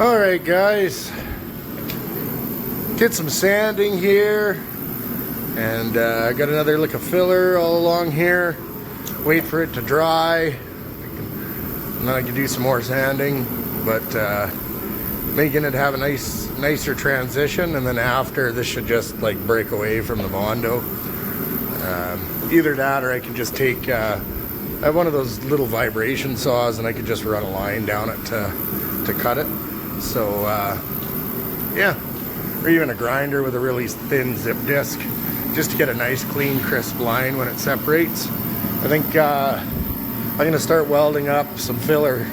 Alright guys, did some sanding here, and I got another lick of filler all along here. Wait for it to dry, and then I can do some more sanding, but making it have a nicer transition, and then after this should just like break away from the Bondo. Either that, or I can just take I have one of those little vibration saws, and I could just run a line down it to cut it. So yeah, or even a grinder with a really thin zip disc, just to get a nice clean crisp line when it separates. I think I'm gonna start welding up some filler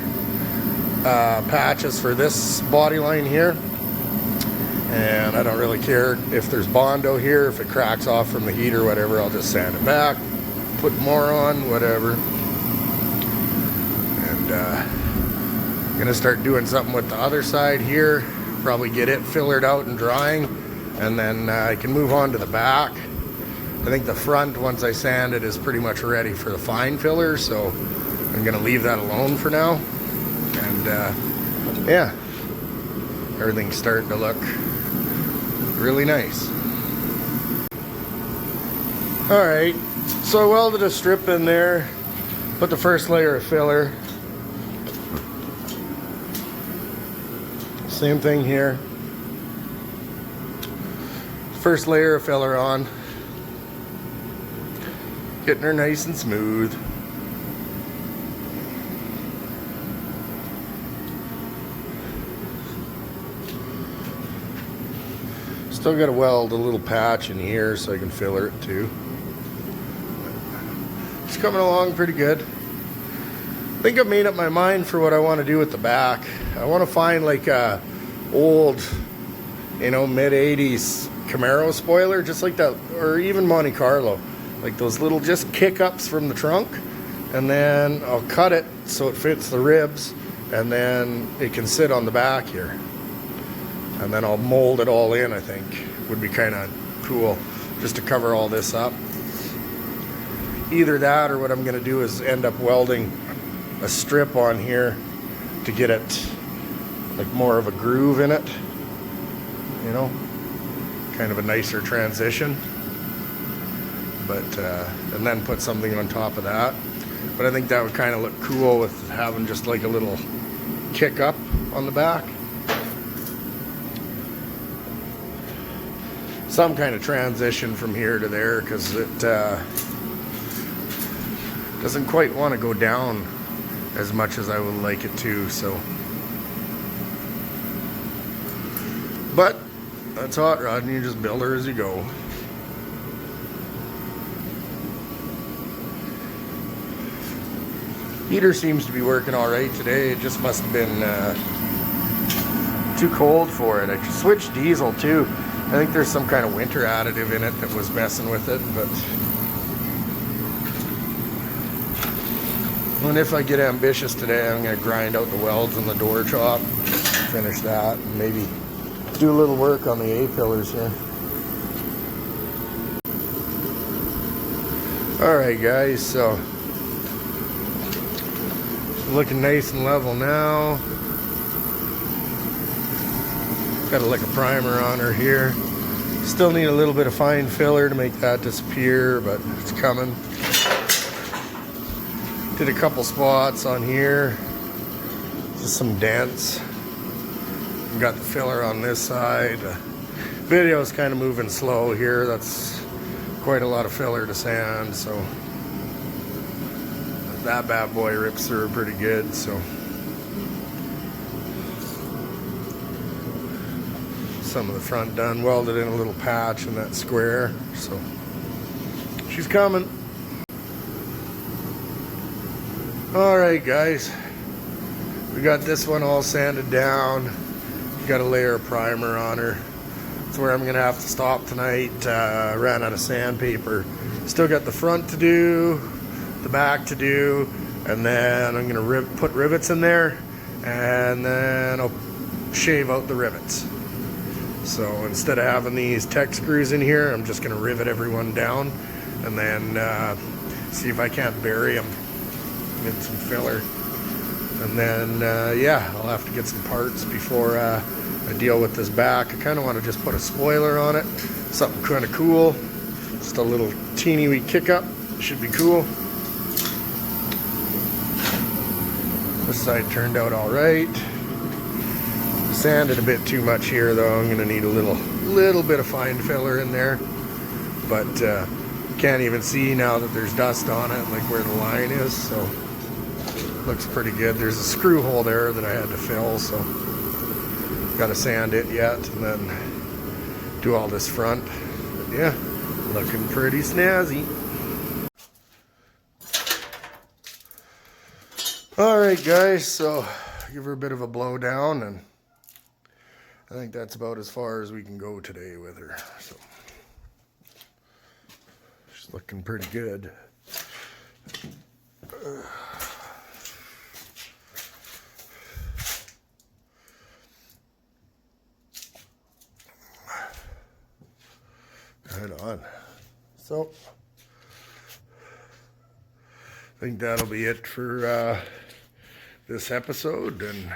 patches for this body line here, and I don't really care if there's Bondo here. If it cracks off from the heat or whatever, I'll just sand it back, put more on, whatever. And I'm gonna start doing something with the other side here, probably get it fillered out and drying, and then I can move on to the back. I think the front, once I sand it, is pretty much ready for the fine filler, so I'm gonna leave that alone for now. And yeah, everything's starting to look really nice. Alright, so I welded a strip in there, put the first layer of filler. Same thing here. First layer of filler on. Getting her nice and smooth. Still got to weld a little patch in here so I can filler it too. It's coming along pretty good. I think I've made up my mind for what I want to do with the back. I want to find like a old, you know, mid-80s Camaro spoiler, just like that, or even Monte Carlo, like those little just kick-ups from the trunk, and then I'll cut it so it fits the ribs, and then it can sit on the back here, and then I'll mold it all in. I think would be kind of cool, just to cover all this up. Either that, or what I'm going to do is end up welding a strip on here to get it like more of a groove in it, you know, kind of a nicer transition. But and then put something on top of that. But I think that would kind of look cool with having just like a little kick up on the back, some kind of transition from here to there, because it doesn't quite want to go down as much as I would like it to. So, but that's hot rod, and you just build her as you go. Heater seems to be working all right today. It just must have been too cold for it. I switched diesel too. I think there's some kind of winter additive in it that was messing with it, but and if I get ambitious today, I'm going to grind out the welds in the door chop, finish that, and maybe do a little work on the A-pillars here. Alright guys, so looking nice and level now. Got a lick of primer on her here. Still need a little bit of fine filler to make that disappear, but it's coming. Did a couple spots on here, just some dents. Got the filler on this side. Video is kind of moving slow here. That's quite a lot of filler to sand, so that bad boy rips through pretty good. So some of the front done, welded in a little patch in that square, so she's coming. Alright guys, we got this one all sanded down. Got a layer of primer on her. That's where I'm going to have to stop tonight. Ran out of sandpaper. Still got the front to do, the back to do, and then I'm going to put rivets in there, and then I'll shave out the rivets. So instead of having these tech screws in here, I'm just going to rivet everyone down, and then see if I can't bury them in some filler. And then, yeah, I'll have to get some parts before I deal with this back. I kind of want to just put a spoiler on it. Something kind of cool. Just a little teeny wee kick up. Should be cool. This side turned out all right. Sanded a bit too much here though. I'm gonna need a little bit of fine filler in there. But can't even see now that there's dust on it, like where the line is, so looks pretty good. There's a screw hole there that I had to fill, so gotta sand it yet and then do all this front. But yeah, looking pretty snazzy. Alright guys, so give her a bit of a blow down, and I think that's about as far as we can go today with her. So she's looking pretty good. Right on. So I think that'll be it for this episode. And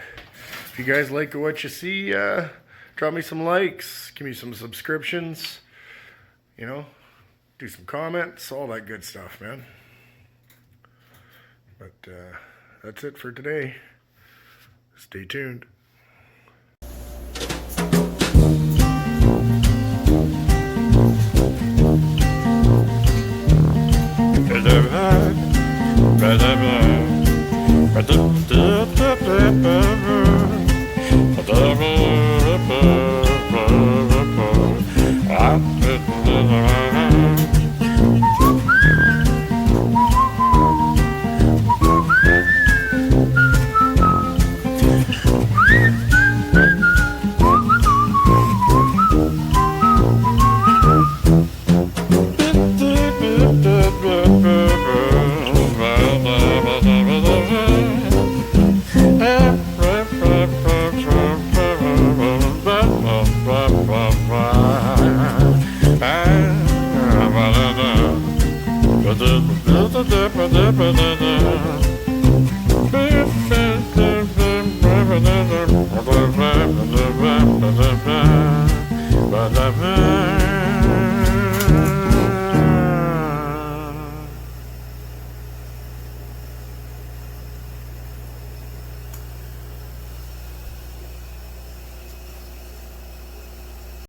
if you guys like what you see, drop me some likes, give me some subscriptions, you know, do some comments, all that good stuff, man. But that's it for today. Stay tuned. Ba-da-ba